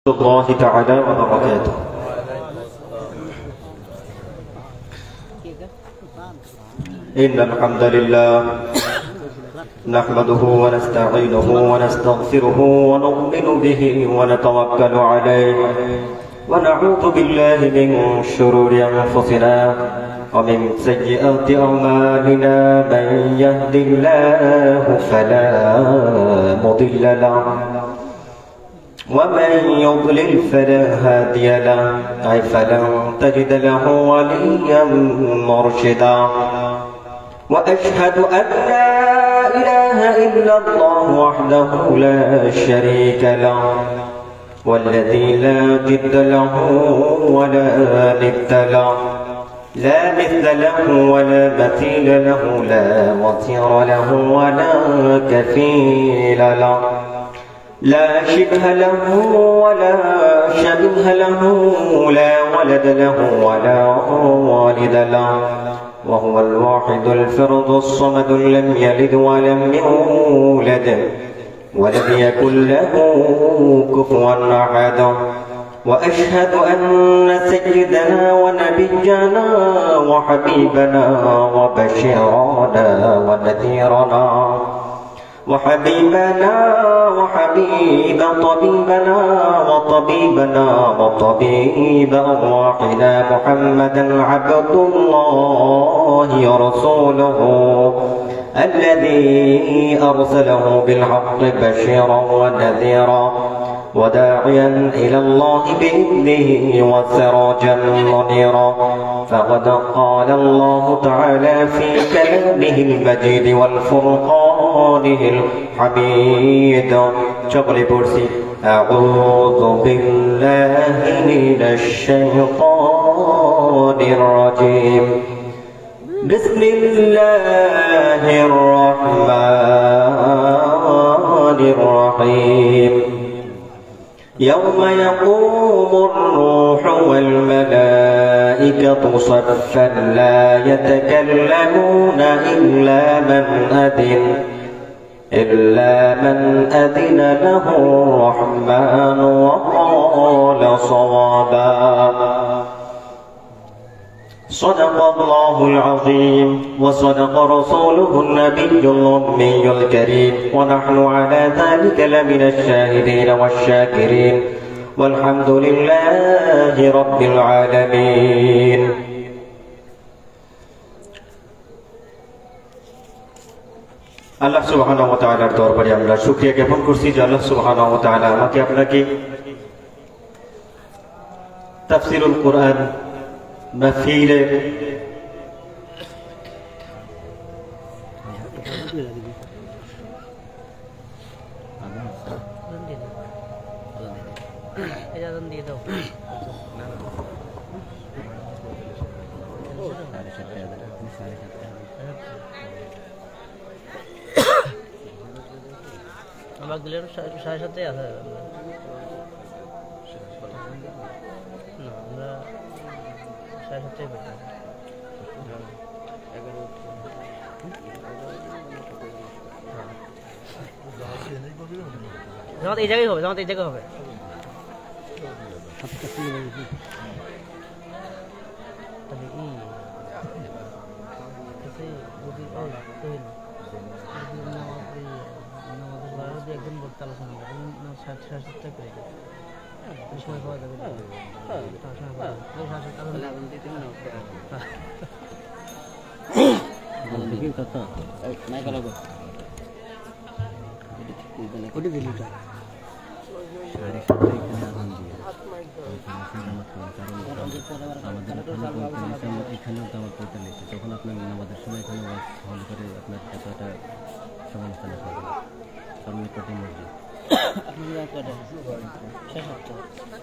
الله تعالى وبركاته. إن الحمد لله نحمده ونستعينه ونستغفره ونؤمن به ونتوكل عليه ونعوذ بالله من شرور أنفسنا ومن سيئات أعمالنا. من يهد الله فلا مضل له ومن يضلل فلا هادي له فلن تجد له وليا مرشدا. وأشهد أن لا إله إلا الله وحده لا شريك له والذي لا جد له ولا ند له، لا مثل له ولا مثيل له، لا وطير له ولا كفيل له، لا شبه له ولا شبه له، لا ولد له ولا والد له، وهو الواحد الفرد الصمد لم يلد ولم يولد ولم يكن له كفوا أحد. وأشهد أن سيدنا ونبينا وحبيبنا وبشيرنا ونذيرنا وحبيبنا وحبيب طبيبنا وطبيبنا وطبيب أرواحنا محمدا عبد الله ورسوله الذي أرسله بالحق بشيرا ونذيرا وداعيا إلى الله بإذنه وسراجا منيرا. فقد قال الله تعالى في كلامه المجيد والفرقانه الحميد. شغل برسي أعوذ بالله من الشيطان الرجيم. بسم الله الرحمن الرحيم. يوم يقوم الروح والملائكة صفا لا يتكلمون إلا من أذن له الرحمن وقال صوابا. صدق الله العظيم وصدق رسوله النبي الأمي الكريم، ونحن على ذلك لمن الشاهدين والشاكرين، والحمد لله رب العالمين. আল্লাহ সুবহানাহু ওয়া তাআলার দরবারে আমরা শুকরিয়া জ্ঞাপন করছি যে আল্লাহ সুবহানাহু ওয়া তাআলা আমাকে আপনাকে তাফসীরুল কুরআন মাহফিলের সাড়ে সাতটাই আছে। আমরা সাড়ে সাতটাই করতাম। জামাত এই জায়গায় হবে, জামাত এই জায়গায় হবে। একদিন বলতে আলোচনা করেন সাড়ে সাতটায় করে সময় পাওয়া যাবে। এখানেও তো আমার পড়তে লেগেছে, তখন আপনার নামাজের সময় এখানে হল করে আপনার এতটা সমালোচনা করবে সামনে কঠিন মসজিদ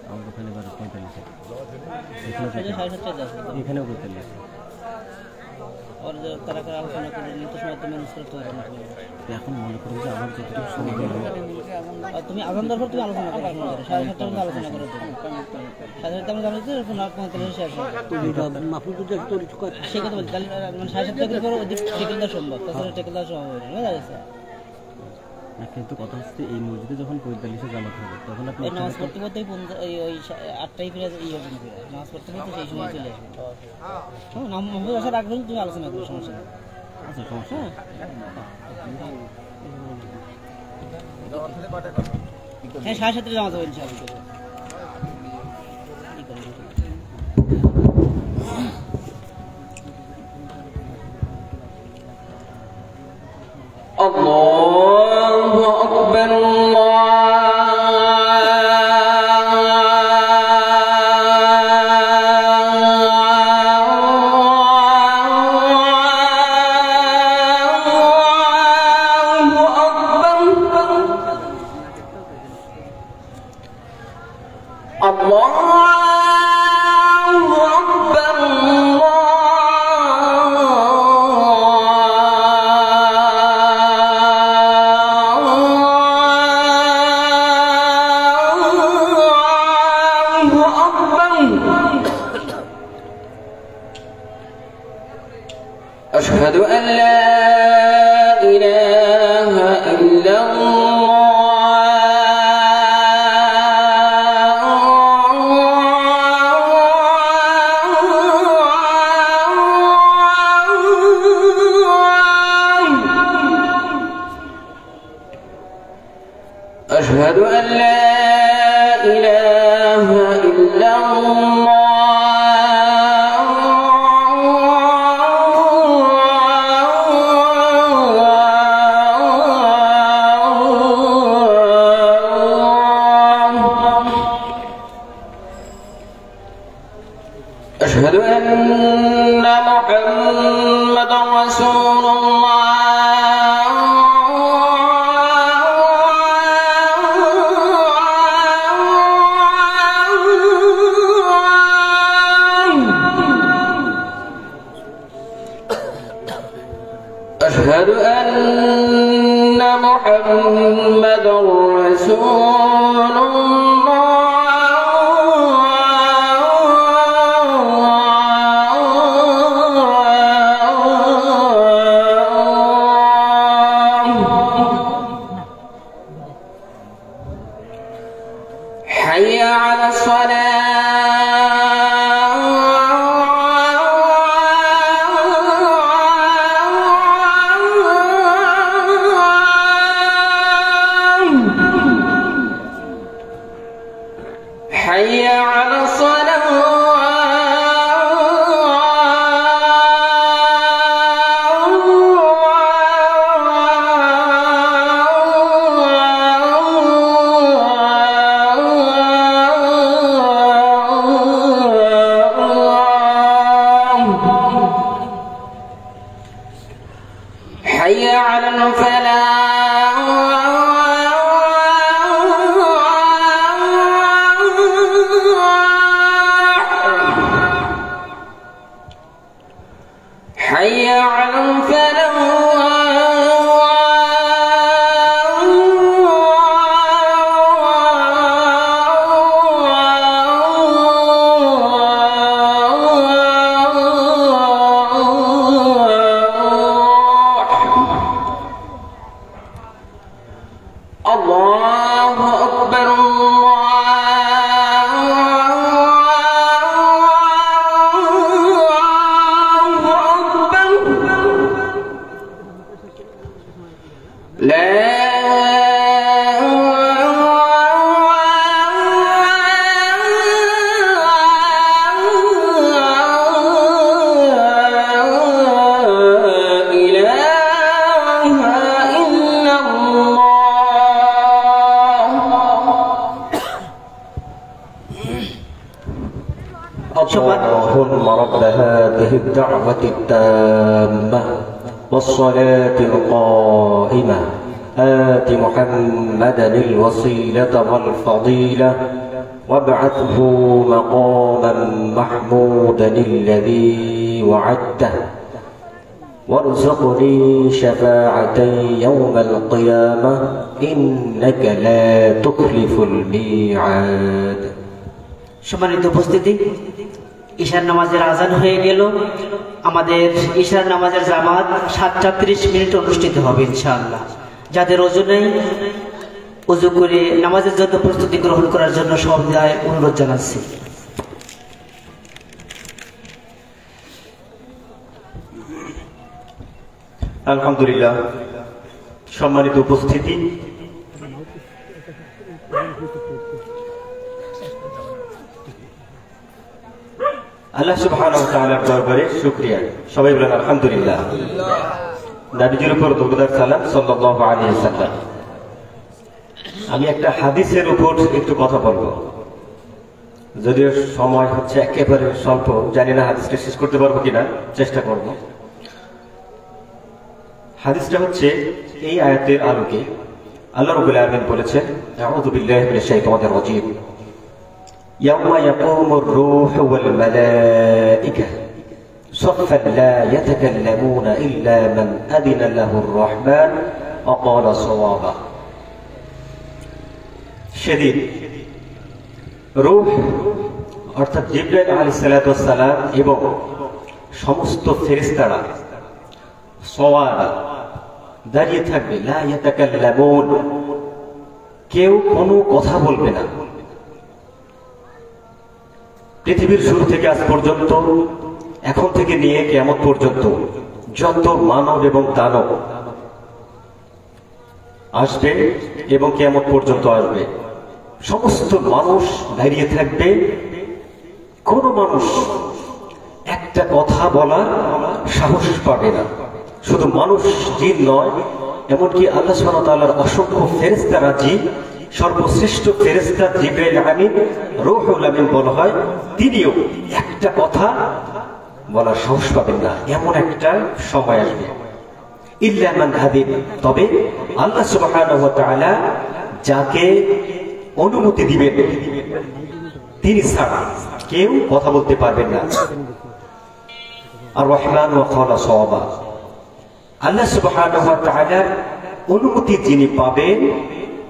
আমার ওখানে 12:45 এখানেও করতে লেগেছে। এখন মনে করি যে আমার যতটুকু সময় তুমি আগাম দরকার তুমি আলোচনা করো, সাড়ে সাতটার মধ্যে আলোচনা করো। সাড়ে সাতটা মধ্যে আলোচনা শেষ সে কথা বলছি। তাহলে সাড়ে সাতটা করে ওদিক টেকেল দেওয়া সম্ভব, তাছাড়া টেকেল দেওয়া সম্ভব হয়ে যাবে। না, কিন্তু কথা হচ্ছে এই মসজিদে যখন 45-এ জামাত হবে তখন আপনি ওই নামাজ পড়তে পড়তেই ওই 8টায় ফিরে হবেন ফিরে নামাজ পড়তে পড়তে সেই সময় চলে আসবেন। হ্যাঁ মাহফুজ আসার আগে পর্যন্ত তুমি আলোচনা করো, সমস্যা নেই। আচ্ছা সমস্যা হ্যাঁ হ্যাঁ 7:30 জামাত হবে ইনশাআল্লাহ। الله أكبر أشهد أن لا إله إلا أشهد أن لا إله إلا أشهد أن محمدا رسول أشهد أن محمدا رسول حي على حي على حي على حي على الله أكبر الله أكبر لا اللهم رب هذه الدعوة التامة والصلاة القائمة آت محمدا الوسيلة والفضيلة وابعثه مقاما محمودا الذي وعدته وارزقني شفاعتي يوم القيامة إنك لا تخلف الميعاد। সম্মানিত উপস্থিতি, ঈশার নামাজের আজান হয়ে গেল। আমাদের ঈশার নামাজের জামাত 7:30 অনুষ্ঠিত হবে ইনশাআল্লাহ। যাদের ওযু নেই ওযু করে নামাজের জন্য প্রস্তুতি গ্রহণ করার জন্য সবাই অনুরোধ জানাচ্ছি। আলহামদুলিল্লাহ, সম্মানিত উপস্থিতি, আল্লাহ সুবহানাহু ওয়া তাআলার দরবারে শুকরিয়া। সবাই বলেন আলহামদুলিল্লাহ। নবীজির উপর দরুদ সালাম সাল্লাল্লাহু আলাইহি ওয়াসাল্লাম। আমি একটা হাদিসের উপর একটু কথা বলবো, যদিও সময় হচ্ছে একেবারে স্বল্প, জানি না হাদিসটা শেষ করতে পারবো কিনা, চেষ্টা করব। হাদিসটা হচ্ছে এই আয়াতের আলোকে আল্লাহ রাব্বুল আলামিন বলেছেন, আউযু বিল্লাহি মিনাশ শাইতানির রাজীম, ইয়াওমা ইয়াকুমুর রূহু ওয়াল মালায়েকা সাফফান লা ইয়াতাকাল্লামুনা ইল্লা মান আযিনা লাহুর রাহমান ওয়া ক্বালা সাওয়াবা। সেদিন রূহ অর্থাৎ জিবরাইল আলাইহিস সালাতু ওয়াস সালাম এবং সমস্ত ফেরেশতারা সাওয়াবা দাঁড়িয়ে থাকবে, লা ইয়াতাকাল্লামুন, কেউ কোনো কথা বলবে না। পৃথিবীর শুরু থেকে আজ পর্যন্ত, এখন থেকে নিয়ে কিয়ামত পর্যন্ত যত মানব এবং দানব আসবে এবং কিয়ামত পর্যন্ত আসবে, সমস্ত মানুষ দাঁড়িয়ে থাকবে। কোন মানুষ একটা কথা বলার সাহস পাবে না। শুধু মানুষ, জিন নয়, এমনকি আল্লাহ সুবহানাহু ওয়া তাআলার অসংখ্য ফেরেশতা রাজি, সর্বশ্রেষ্ঠ ফেরেশতা জিবরাইল আমিন, রূহুল আমিন বলা হয়, তিনিও একটা কথা বলার সাহস পাবেন না। এমন একটা সময় আসবে, ইল্লা মান আযিন, তবে আল্লাহ সুবহানাহু ওয়া তাআলা যাকে অনুমতি দিবেন তিনি ছাড়া কেউ কথা বলতে পারবেন না। আর রহমান ওয়া ক্বালা সাওয়াবা, আল্লাহ সুবহানাহু ওয়া তাআলার অনুমতি যিনি পাবেন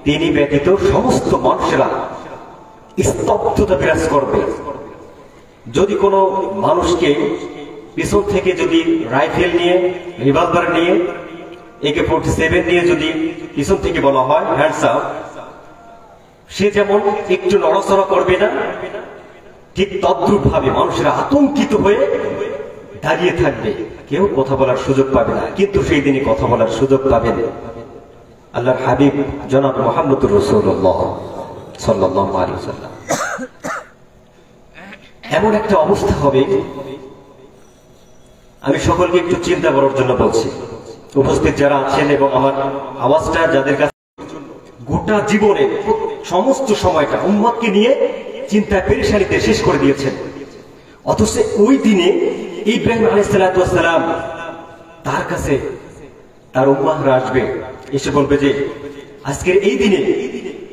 তিনি ব্যতীত সমস্ত মানুষেরা স্তব্ধতা বিরাজ করবে। যদি কোনো মানুষকে পিছন থেকে যদি রাইফেল নিয়ে, রিভলভার নিয়ে, AK-47 নিয়ে যদি পিছন থেকে বলা হয় হ্যান্ডস আপ, সে যেমন একটু নড়াচড়া করবে না, ঠিক তদ্রূপ ভাবে মানুষেরা আতঙ্কিত হয়ে দাঁড়িয়ে থাকবে, কেউ কথা বলার সুযোগ পাবে না। কিন্তু সেই দিনই কথা বলার সুযোগ পাবেন আল্লাহর হাবিব জনাব মুহাম্মদুর রাসূলুল্লাহ সাল্লাল্লাহু আলাইহি ওয়াসাল্লাম। এমন একটা অবস্থা হবে, আমি সকলকে একটু চিন্তা করার জন্য বলছি, উপস্থিত যারা আছেন এবং আমার আওয়াজটা যাদের কাছে, গোটা জীবনে সমস্ত সময়টা উম্মতকে নিয়ে চিন্তায় পেরেশানিতে শেষ করে দিয়েছেন। অথচ ওই দিনে ইব্রাহিম আলাইহিস সালাতু ওয়াস সালাম তার কাছে তার উম্মাহরা আসবে, এসে বলবে যে আজকের এই দিনে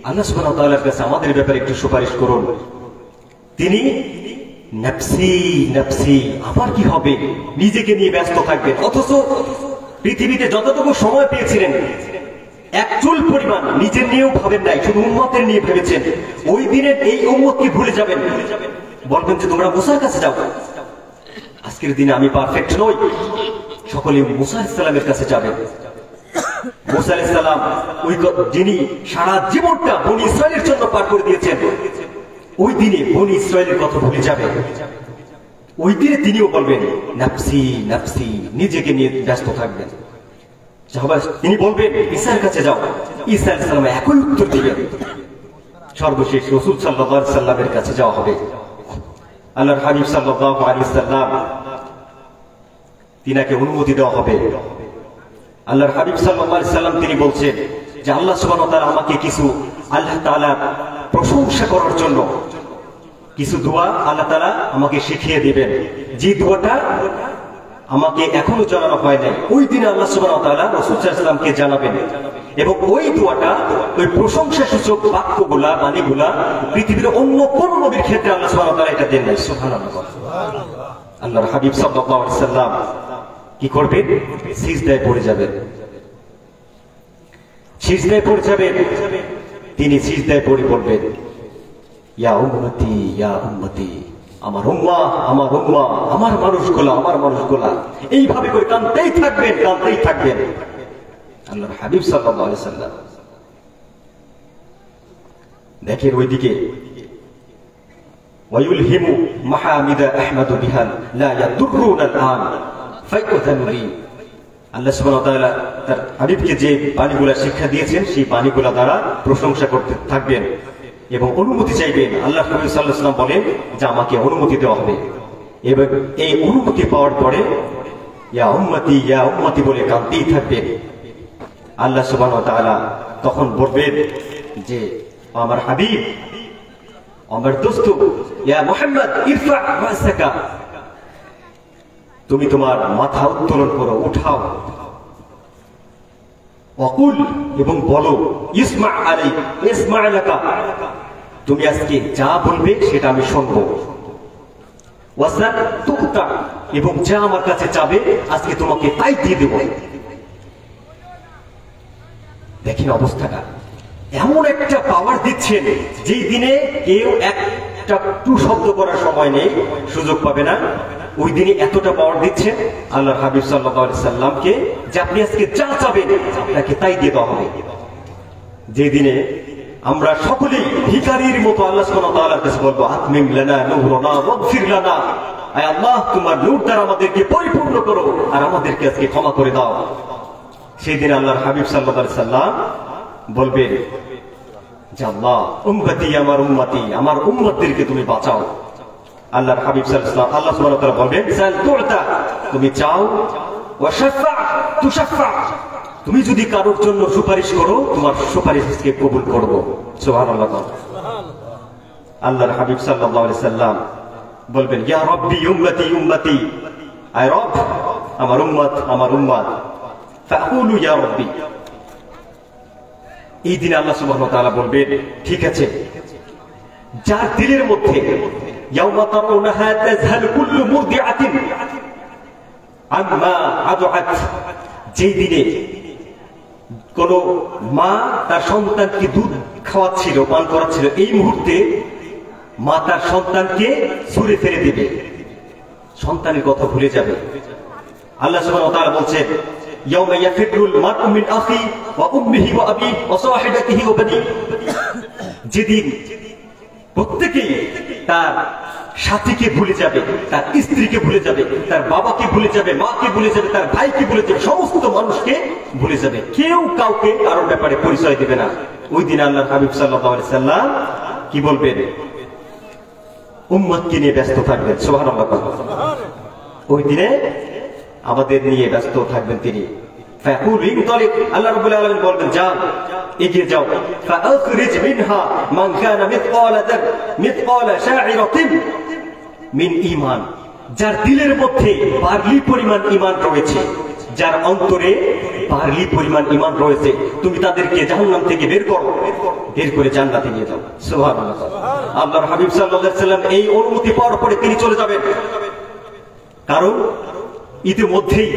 আল্লাহ সুবহানাহু ওয়া তাআলার কাছে আমাদের ব্যাপারে একটু সুপারিশ করুন। তিনি নফসি নফসি, আমার কি হবে, নিজেকে নিয়ে ব্যস্ত থাকবেন। অথচ পৃথিবীতে যতটুকু সময় পেয়েছিলেন এক চুল পরিমাণ নিজের নিয়েও ভাবেন নাই, শুধু উম্মতের নিয়ে ভেবেছেন। ওই দিনের এই উম্মতকে ভুলে যাবেন, বলবেন যে তোমরা মুসার কাছে যাও। আজকের দিনে আমি পারফেক্ট নই, সকলে মুসা আলাইহিস সালামের কাছে যাবেন। মুসা আলাইহিস সালাম ওই যিনি সারা জীবনটা বনি ইসরাইলের জন্য পার করে দিয়েছেন, ওই দিনে বনি ইসরাইলের কথা ভুলে যাবেন। ওই দিনে তিনিও বলবেন নফসি নফসি, নিজেকে নিয়ে ব্যস্ত থাকবেন। তিনি বলবেন ঈসার কাছে যাও, ঈসা আলাইহিস সালাম একই উত্তর দিবেন। সর্বশেষ রাসূল সাল্লাল্লাহু আলাইহি সাল্লামের কাছে যাওয়া হবে। আল্লাহর হাবিব সাল্লাল্লাহু আলাইহি সাল্লাম, তিনাকে অনুমতি দেওয়া হবে। আল্লাহর হাবিব সাল্লাল্লাহু আলাইহি সাল্লাম তিনি বলছেন যে আল্লাহ সুবহানাহু ওয়া তাআলা আমাকে কিছু, আল্লাহ তাআলা প্রশংসা করার জন্য কিছু দোয়া আল্লাহ তাআলা আমাকে শিখিয়ে দিবেন, যে দোয়াটা আমাকে এখনো জানানো হয় নাই। ওই দিন আল্লাহ সুবহানাহু ওয়া তাআলা রাসূল সাল্লাল্লাহু আলাইহি ওয়াসাল্লামকে জানাবেন, এবং ওই দোয়াটা, ওই প্রশংসা সূচক বাক্যগুলা, বাণীগুলা পৃথিবীর অন্য কোন নবীর ক্ষেত্রে আল্লাহ সুবহানাহু ওয়া তাআলা এটা দেন নাই। সুবহানাল্লাহ। আল্লাহর হাবিব সাল্লাল্লাহু আলাইহি সাল্লাম কি করবেন? সিজদায় পড়ে যাবেন, সিজদায় পড়ে যাবেন। তিনি সিজদায় পড়ে বলবেন ইয়া উম্মতি ইয়া উম্মতি, আমার উম্মাহ আমার উম্মাহ, আমার মানুষগুলা আমার মানুষগুলা, এইভাবে করে কাঁদতেই থাকবেন, কাঁদতেই থাকবেন। আল্লাহর হাবিব সাল্লাল্লাহু আলাইহি সাল্লাম। দেখেন ওইদিকে ওয়ায়ুলহিমু মাহামিদা আহমাদু বিহাল লা ইয়াদুররুনা আল-আন ফায়ুযানু লি। আল্লাহ সুবহানাহু ওয়া তাআলা তার হাবিবকে যে বাণীগুলো শিক্ষা দিয়েছেন সেই বাণীগুলো দ্বারা প্রশংসা করতে থাকবেন এবং অনুমতি চাইবেন। আল্লাহ হাবিব সাল্লাল্লাহু আলাইহি সাল্লাম বলেন যে আমাকে অনুমতি দেওয়া হবে, এবং এই অনুমতি পাওয়ার পরে ইয়া উম্মতি বলে কাঁদতেই থাকবেন। আল্লাহ সুবহানাহু ওয়া তাআলা তখন বলবেন যে আমার হাবিব, আমার দোস্ত, ইয়া মুহাম্মদ ইরফা রাসাকা, তুমি তোমার মাথা উত্তোলন করো, উঠাও। ওয়াকুল, এবং বলো, ইসমা আলাই ইসমা লাকা, তুমি আজকে যা বলবে সেটা আমি শুনবো। ওয়াসাল তুতা, এবং যা আমার কাছে চাবে আজকে তোমাকে তাই দিয়ে দেব। দেখেন অবস্থাটা, এমন একটা পাওয়ার দিচ্ছেন যেই দিনে কেউ একটা টু শব্দ করার সময় নেই, সুযোগ পাবে না। ওই দিনে এতটা পাওয়ার দিচ্ছেন আল্লাহর হাবিব সাল্লাল্লাহু আলাইহি সাল্লামকে যে আপনি আজকে যা চাবেন তাকে তাই দিয়ে দেওয়া হবে। যে দিনে আমরা সকলেই ভিখারির মতো আল্লাহ সুবহানাহু ওয়া তাআলার কাছে বলবো, আতমিম লানা নূরানা ওয়াগফির লানা, আয় আল্লাহ তোমার নূর দ্বারা আমাদেরকে পরিপূর্ণ করো আর আমাদেরকে আজকে ক্ষমা করে দাও। সেই দিন আল্লাহর হাবিব সাল্লাল্লাহু আলাইহি সাল্লাম বলবেন যে আল্লাহ উম্মতি, আমার উম্মতি, আমার উম্মতদেরকে তুমি বাঁচাও। আল্লাহর হাবিব সাল্লাল্লাহু আলাইহি ওয়াসাল্লাম, আল্লাহ সুবহানাহু ওয়া তাআলা বলবেন সাল তুতা, তুমি চাও, ওয়া শাফা তুশাফা, তুমি যদি কারোর জন্য সুপারিশ করো তোমার সুপারিশকে কবুল করব। সুবহানাল্লাহ। আল্লাহর হাবিব সাল্লাল্লাহু আলাইহি সাল্লাম বলবেন ইয়া রাব্বি উম্মতি উম্মতি, আয় রব আমার উম্মত আমার উম্মত। ফাকুলু ইয়া রাব্বি, এই দিন আল্লাহ সুবহানাহু ওয়া তাআলা বলবেন ঠিক আছে, যার দিলের মধ্যে ইয়াওমা তারাউনাহা তাযহালু কুল্লু মুরদিআতিন আম্মা আদআত, যেই দিনে কোন মা তার সন্তানকে দুধ খাওয়াচ্ছিল, পান করাচ্ছিল, এই মুহূর্তে মা তার সন্তানকে ছুঁড়ে ফেলে দেবে, সন্তানের কথা ভুলে যাবে। আল্লাহ সুবহানাহু ওয়া তাআলা বলছেন ইয়াওমা ইয়াফিরুল মার'উ মিন আখি ওয়া উম্মিহি ওয়া আবি ওয়া সাহিবাতিহি ওয়া বানি, যেদিন প্রত্যেকেই তার সাথীকে ভুলে যাবে, তার স্ত্রীকে ভুলে যাবে, তার বাবাকে ভুলে যাবে, মাকে ভুলে যাবে, তার ভাইকে ভুলে যাবে, সমস্ত মানুষকে ভুলে যাবে, কেউ কাউকে কারোর ব্যাপারে পরিচয় দেবে না। ওই দিন আল্লাহর হাবিব সাল্লাল্লাহু আলাইহি সাল্লাম কি বলবেন? উম্মতকে নিয়ে ব্যস্ত থাকবেন। সুবহানাল্লাহ। ওই দিনে আমাদের নিয়ে ব্যস্ত থাকবেন তিনি। ফাকুল ইনতালিক, আল্লাহ রাব্বুল আলামিন বলবেন যাও, এগিয়ে যাও। ফাআখরিজ মিনহা মান কানা মিথকালা শা'ইরাতিন মিন ঈমান, যার দিলের মধ্যে বার্লি পরিমাণ ঈমান রয়েছে, যার অন্তরে বার্লি পরিমাণ ঈমান রয়েছে, তুমি তাদেরকে জাহান্নাম থেকে বের করো, বের করে জান্নাতে নিয়ে যাও। সুবহানাল্লাহ। আল্লাহর হাবিব সাল্লাল্লাহু আলাইহি সাল্লাম এই অনুমতি পাওয়ার পরে তিনি চলে যাবেন, কারণ ইতিমধ্যেই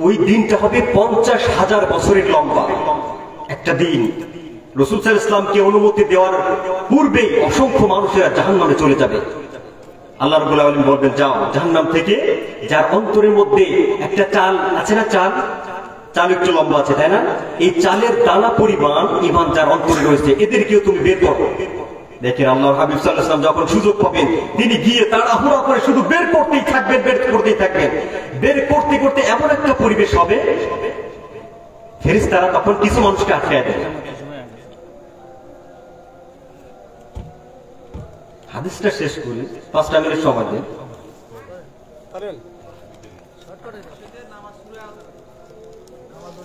ওই দিনটা হবে 50,000 বছরের লম্বা একটা দিন। রাসূল সাল্লাল্লাহু আলাইহি ওয়াসাল্লামকে অনুমতি দেওয়ার পূর্বেই অসংখ্য মানুষেরা জাহান্নামে চলে যাবে। আল্লাহ রাব্বুল আলামিন বলবেন যাও, জাহান্নাম থেকে যার অন্তরের মধ্যে একটা চাল আছে না, চাল একটু লম্বা আছে তাই না, এই চালের দানা পরিমাণ ঈমান যার অন্তরে রয়েছে এদেরকেও তুমি বের করো। দেখেন আল্লাহর হাবিব সাল্লাল্লাহু আলাইহি ওয়াসাল্লাম যখন সুযোগ পাবেন তিনি গিয়ে তাড়াহুড়া করে শুধু বের করতেই থাকবেন, বের করতেই থাকবেন। বের করতে করতে এমন একটা পরিবেশ হবে ফেরেশতারা তখন কিছু মানুষকে আটকায় দেবে। হাদিসটা শেষ করি, 5টা মিনিট সময় দেন।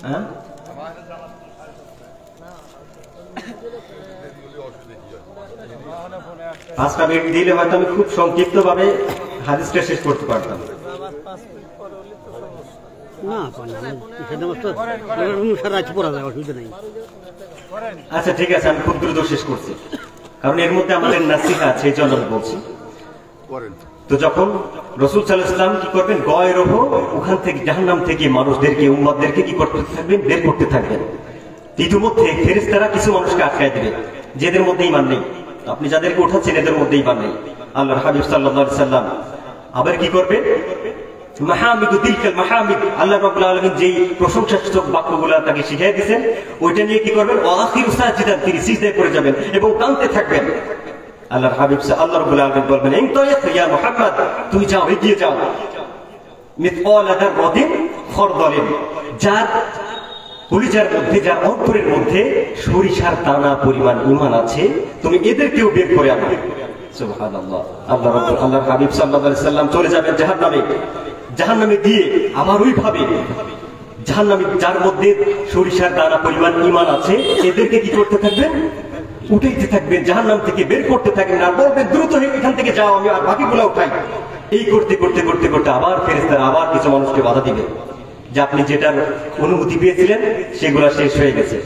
হ্যাঁ, 5টা মিনিট দিলে হয়তো আমি খুব সংক্ষিপ্ত ভাবে হাদিসটা শেষ করতে পারতাম। আচ্ছা ঠিক আছে, আমি খুব দ্রুত শেষ করছি, কারণ এর মধ্যে আমাদের নাসিহা আছে, এই জন্য আমি বলছি। তো যখন রাসূল সাল্লাল্লাহু আলাইহি ওয়াসাল্লাম কি করবেন, গয়রহ ওখান থেকে জাহান্নাম থেকে মানুষদেরকে, উম্মতদেরকে কি করতে থাকবেন, বের করতে থাকবেন। ইতিমধ্যে ফেরেশতারা কিছু মানুষকে আটকায় দিবে যাদের মধ্যে ঈমান নেই, আপনি যাদেরকে উঠাচ্ছেন এদের মধ্যে ঈমান নেই। আল্লাহর হাবিব সাল্লাল্লাহু আলাইহি ওয়াসাল্লাম আবার কি করবেন, মাহামিদু তিলকাল মাহামিদ, আল্লাহ রাব্বুল আলামিন যেই প্রশংসাসূচক বাক্যগুলো তাকে শিখিয়ে দিয়েছেন, ওইটা নিয়ে কি করবেন? ওয়া আখিরু সাজিদান, তিনি সিজদায় পড়ে যাবেন এবং কাঁদতে থাকবেন। আল্লাহর হাবিব আল্লাহ রাব্বুল আলামিন বলবেন, ইনতালিক ইয়া মুহাম্মদ, তুমি যাও, এগিয়ে যাও। মিসকাল যাররাতিন খরদালিন, যার কলিজার মধ্যে, যার অন্তরের মধ্যে সরিষার দানা পরিমাণ ঈমান আছে, তুমি এদেরকেও বের করে আনো। সুবহানাল্লাহ। আল্লাহর হাবিব সাল্লাল্লাহু আলাইহি সাল্লাম চলে যাবেন জাহান্নামে। জাহান্নামে গিয়ে আবার ওইভাবে জাহান্নামে যার মধ্যে সরিষার দানা পরিমাণ ঈমান আছে, এদেরকে কি করতে থাকবেন? উঠাইতে থাকবেন, জাহান্নাম থেকে বের করতে থাকবেন, আর বলবেন দ্রুত এখান থেকে যাও, আমি আর বাকিগুলো উঠাই। এই করতে করতে করতে করতে আবার ফেরেশতারা আবার কিছু মানুষকে বাধা দিবে, যে আপনি যেটার অনুমতি পেয়েছিলেন সেগুলো শেষ হয়ে গেছে।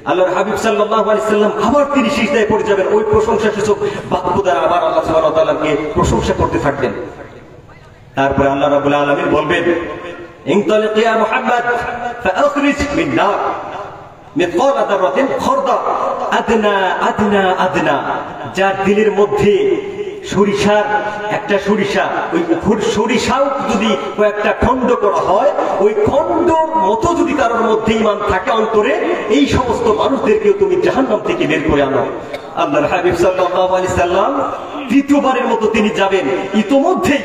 আল্লাহর হাবিব সাল্লাল্লাহু আলাইহি সাল্লাম আবার তিনি সিজদায় পড়ে যাবেন, ওই প্রশংসাসূচক বাক্য দ্বারা আবার আল্লাহ সুবহানাহু ওয়া তাআলাকে প্রশংসা করতে থাকবেন। তারপরে আল্লাহ রাব্বুল আলামিন বলবেন, ইনতালিক ইয়া মুহাম্মদ ফাআখরিজ মিন নার মিসকাল যাররাতিন খরদা আদনা আদনা আদনা, যার দিলের মধ্যে সরিষার একটা সরিষা, ওই সরিষাও যদি একটা খণ্ড করা হয়, ওই খণ্ড মতো যদি কারোর মধ্যে ঈমান থাকে অন্তরে, এই সমস্ত মানুষদেরকেও তুমি জাহান্নাম থেকে বের করে আনো। আল্লাহর হাবিব সাল্লাল্লাহু আলাইহি সাল্লাম তৃতীয়বারের মতো তিনি যাবেন। ইতোমধ্যেই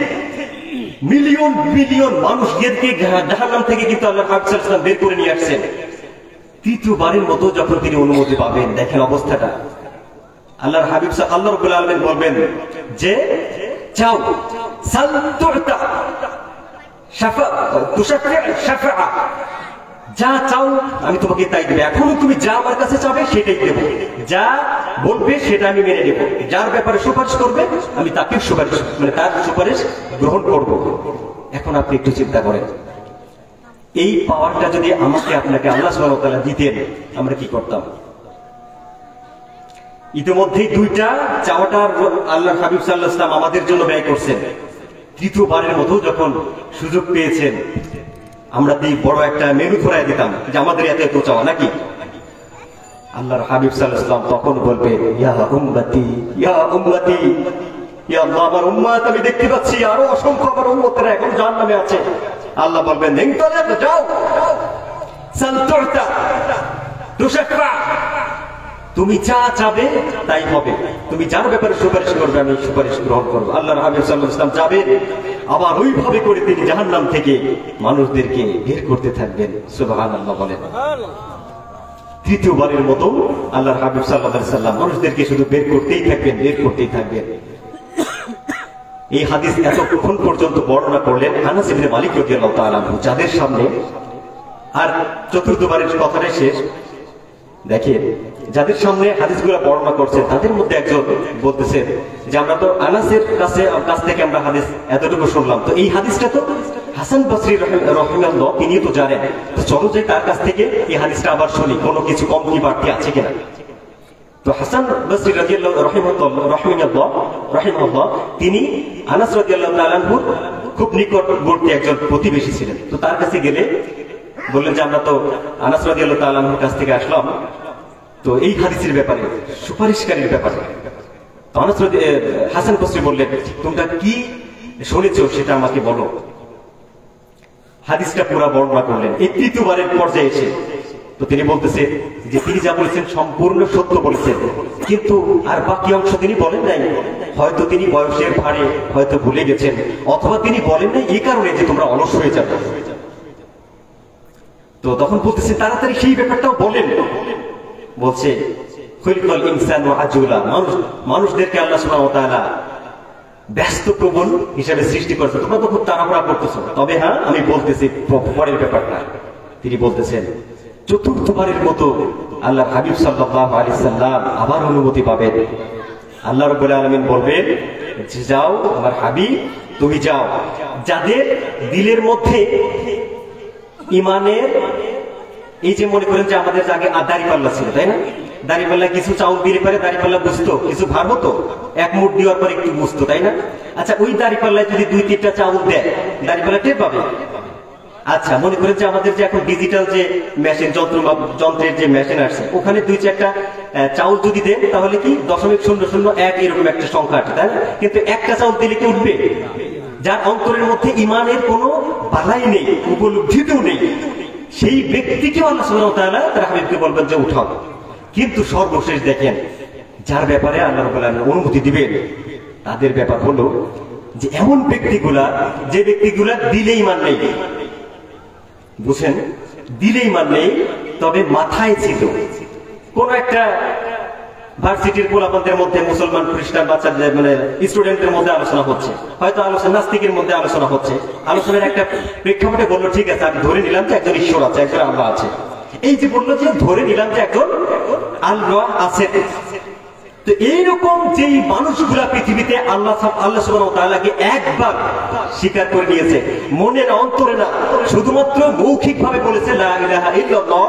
মিলিয়ন বিলিয়ন মানুষদেরকে জাহান্নাম থেকে কিন্তু আল্লাহর হাবিব সাল্লাল্লাহু আলাইহি সাল্লাম বের করে নিয়ে আসছেন। তৃতীয়বারের মতো যখন তিনি অনুমতি পাবেন, দেখেন অবস্থাটা। আল্লাহর হাবিব আল্লাহ রাব্বুল আলামিন বলবেন যে যাও, সাল তু'তা শাফা তুশাফি শাফা, যা চাও আমি তোমাকে তাই দেব। এখনো তুমি যা আমার কাছে চাবে সেটাই দেব, যা বলবে সেটা আমি মেনে নেব, যার ব্যাপারে সুপারিশ করবে আমি তাকে সুপারিশ তার সুপারিশ গ্রহণ করব। এখন আপনি একটু চিন্তা করেন, এই পাওয়ারটা যদি আমাকে আপনাকে আল্লাহ সুবহানাহু ওয়া তাআলা দিতেন, আমরা কি করতাম? ইতিমধ্যেই দুইটা চাওয়াটা আল্লাহর হাবিব সাল্লাল্লাহু আলাইহি ওয়াসাল্লাম আমাদের জন্য ব্যয় করছেন। তৃতীয়বারের মতো যখন সুযোগ পেয়েছেন, আমরা বড় একটা মেনু ধরাই দিতাম যে আমাদের এত এত চাওয়া নাকি। আল্লাহর হাবিব সাল্লাল্লাহু আলাইহি ওয়াসাল্লাম তখন বলবে, ইয়া উম্মতি ইয়া উম্মতি, ইয়া আল্লাহ আমার উম্মত, আমি দেখতে পাচ্ছি আরো অসংখ্য আমার উম্মতেরা এখন জাহান্নামে আছে। আল্লাহ বলবেন, ইনতালিক, যাও, সাল তু'তা তুশাফা, তুমি যা চাবে তাই হবে, তুমি যার ব্যাপারে সুপারিশ করবে আমি সুপারিশ গ্রহণ করবো। আল্লাহর হাবিব সাল্লাল্লাহু আলাইহি ওয়াসাল্লাম যাবেন, আবার ওইভাবে করে তিনি জাহান্নাম থেকে মানুষদেরকে বের করতে থাকবেন। সুবহানাল্লাহ বলেন। তৃতীয়বারের মতো আল্লাহর হাবিব সাল্লাল্লাহু আলাইহি ওয়াসাল্লাম মানুষদেরকে শুধু বের করতেই থাকবেন, বের করতেই থাকবেন। এই হাদিস এতক্ষণ পর্যন্ত বর্ণনা করলেন আনাস ইবনে মালিক রাদিয়াল্লাহু তাআলা আনহু, যাদের সামনে। আর চতুর্থবারের কথাটাই শেষ। দেখেন, যাদের সামনে হাদিসগুলো বর্ণনা করছেন তাদের মধ্যে একজন বলতেছেন যে আমরা তো আনাসের কাছ থেকে আমরা হাদিস এতটুকু শুনলাম, তো এই হাদিসটা তো হাসান বসরি রাহিমাহুল্লাহ তিনি তো জানেন, তো চলো যাই তার কাছ থেকে এই হাদিসটা আবার শুনি, কোনো কিছু কম কি বাড়তি আছে কিনা। তো হাসান বসরি রাদিয়াল্লাহু রাহিমাহুল্লাহ তিনি আনাস রাদিয়াল্লাহু তাআলা আনহুর খুব নিকটবর্তী একজন প্রতিবেশী ছিলেন। তো তার কাছে গেলে বললেন যে আমরা তো আনাস রাদিয়াল্লাহু তাআলা আনহুর কাছ থেকে আসলাম, তো এই হাদিসের ব্যাপারে সুপারিশকারীর ব্যাপারে। তো হাসান বসরি বললেন, তোমরা কি শুনেছো সেটা আমাকে বলো। হাদিসটা পুরা বর্ণনা করলেন। এই তৃতীয়বারের পর্যায়ে এসে তো তিনি বলতেছে যে তিনি যা বলেছেন সম্পূর্ণ সত্য বলেছেন, কিন্তু আর বাকি অংশ তিনি বলেন নাই। হয়তো তিনি বয়সের ভারে হয়তো ভুলে গেছেন, অথবা তিনি বলেন নাই এই কারণে যে তোমরা অলস হয়ে যাবে। তো তখন বলতেছে তাড়াতাড়ি সেই ব্যাপারটাও বলেন। বলছে খুলিকাল ইনসানু আজুলা, মানুষদেরকে আল্লাহ সুবহানাহু ওয়া তাআলা ব্যস্ত প্রবণ হিসেবে সৃষ্টি করেছে, তোমরা তো খুব তাড়াহুড়া করতেছো। তবে হ্যাঁ, আমি বলতেছি পরের ব্যাপারটা। তিনি বলতেছেন চতুর্থবারের মতো আল্লাহর হাবিব সাল্লাল্লাহু আলাইহি সাল্লাম আবার অনুমতি পাবেন। আল্লাহ রাব্বুল আলামিন বলবেন যে যাও আমার হাবিব, তুমি যাও, যাদের দিলের মধ্যে ঈমানের, এই যে মনে করেন যে আমাদের আগে দাড়িপাল্লা ছিল, তাই না? দাড়িপাল্লা কিছু চাউল দিলে পারে দাড়িপাল্লা বুঝতো, কিছু ভার হতো, এক মুঠ দেওয়ার পরে একটু বুঝতো, তাই না? আচ্ছা, ওই দাড়িপাল্লায় যদি 2-3টা চাউল দেয়, দাড়িপাল্লা টের পাবে। আচ্ছা, মনে করেন যে আমাদের যে এখন ডিজিটাল যে মেশিন, যন্ত্রের যে মেশিন আসছে, ওখানে 2-4টা চাউল যদি দেন তাহলে কি 0.001 এরকম একটা সংখ্যা আছে, তাই না? কিন্তু একটা চাউল দিলে কি উঠবে? যার অন্তরের মধ্যে ইমানের কোনো বালাই নেই, উপলব্ধিতেও নেই, সেই ব্যক্তিকে আল্লাহ সুবহানাহু ওয়া তাআলা তার হাবিবকে বলবেন যে উঠাও। কিন্তু সর্বশেষ দেখেন যার ব্যাপারে আল্লাহ রাব্বুল আলামিন অনুমতি দিবেন তাদের ব্যাপার হলো যে এমন ব্যক্তিগুলা, যে ব্যক্তিগুলা দিলে ইমান নেই, বুঝছেন, দিলে ইমান নেই তবে মাথায় ছিল। কোন একটা ভার্সিটির পোলাপানদের মধ্যে মুসলমান খ্রিস্টান বাচ্চাদের মানে স্টুডেন্টদের মধ্যে আলোচনা হচ্ছে, হয়তো আলোচনা নাস্তিকের মধ্যে আলোচনা হচ্ছে, আলোচনার একটা প্রেক্ষাপটে বললো ঠিক আছে আমি ধরে নিলাম যে একজন ঈশ্বর আছে, একজন আল্লাহ আছে। এই যে বললো যে ধরে নিলাম যে একজন আল্লাহ আছে, তো এইরকম যেই মানুষগুলা পৃথিবীতে আল্লাহ সুবহানাহু ওয়া তাআলাকে একবার স্বীকার করে নিয়েছে, মনে না অন্তরে না, শুধুমাত্র মৌখিক ভাবে বলেছে লা ইলাহা ইল্লাল্লাহ,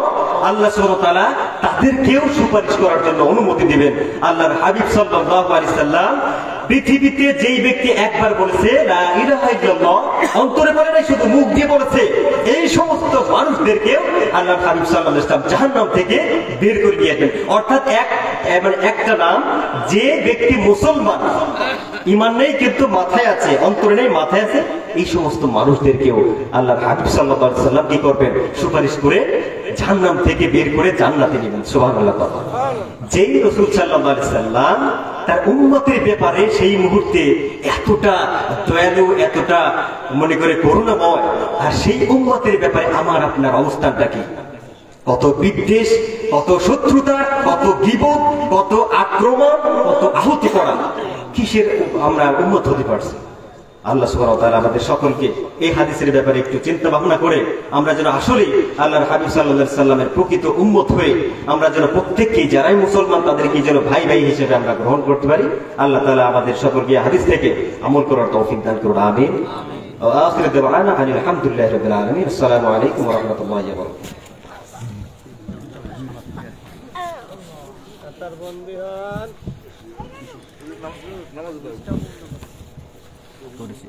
আল্লাহ সুবহানাহু ওয়া তাআলা তাদেরকেও সুপারিশ করার জন্য অনুমতি দিবেন। আল্লাহর হাবিব সাল্লাল্লাহু আলাইহি সাল্লাম পৃথিবীতে যেই ব্যক্তি একবার বলেছে লা ইলাহা ইল্লাল্লাহ, অন্তরে বলে নাই, শুধু মুখ দিয়ে বলেছে, এই সমস্ত মানুষদেরকেও আল্লাহর হাবিব সাল্লাল্লাহু আলাইহি ওয়াসাল্লাম জাহান্নাম থেকে বের করে দিয়েছেন। অর্থাৎ একটা নাম, যে ব্যক্তি মুসলমান, ইমান নেই কিন্তু মাথায় আছে, অন্তরে নেই মাথায় আছে, এই সমস্ত মানুষদেরকেও আল্লাহর হাবিব সাল্লাল্লাহু আলাইহি ওয়াসাল্লাম কি করবেন, সুপারিশ করে জাহান্নাম থেকে বের করে জান্নাতে নেবেন। সুবহানাল্লাহ। যেই রাসূল সাল্লাল্লাহু আলাইহি ওয়াসাল্লাম তার উম্মতের ব্যাপারে সেই মুহূর্তে এতটা দয়ালু, এতটা মনে করে করুণাময়, আর সেই উম্মতের ব্যাপারে আমার আপনার অবস্থানটা কি? কত বিদ্বেষ, কত শত্রুতা, কত গীবত, কত আক্রমণ, কত আহুতি করা, কিসের আমরা উম্মত হতে পারছি? আল্লাহ সুবহানাহু ওয়া তাআলা আমাদের সকলকে এই হাদিসের ব্যাপারে একটু চিন্তা ভাবনা করে আমরা যেন আসলে আল্লাহর হাবিব সাল্লাল্লাহু আলাইহি সাল্লামের প্রকৃত উম্মত হয়ে আমরা যেন প্রত্যেককেই, যারাই মুসলমান তাদেরকে যেন ভাই ভাই হিসেবে আমরা গ্রহণ করতে পারি। আল্লাহ তাআলা আমাদের সকলকে হাদিস থেকে আমল করার তৌফিক দান করুন, আমিন। ওয়া আখিরু দাওয়ানা আলহামদুলিল্লাহি রাব্বিল আলামিন। আসসালামু আলাইকুম ওয়া রাহমাতুল্লাহি ওয়া বারাকাতুহু। করেছি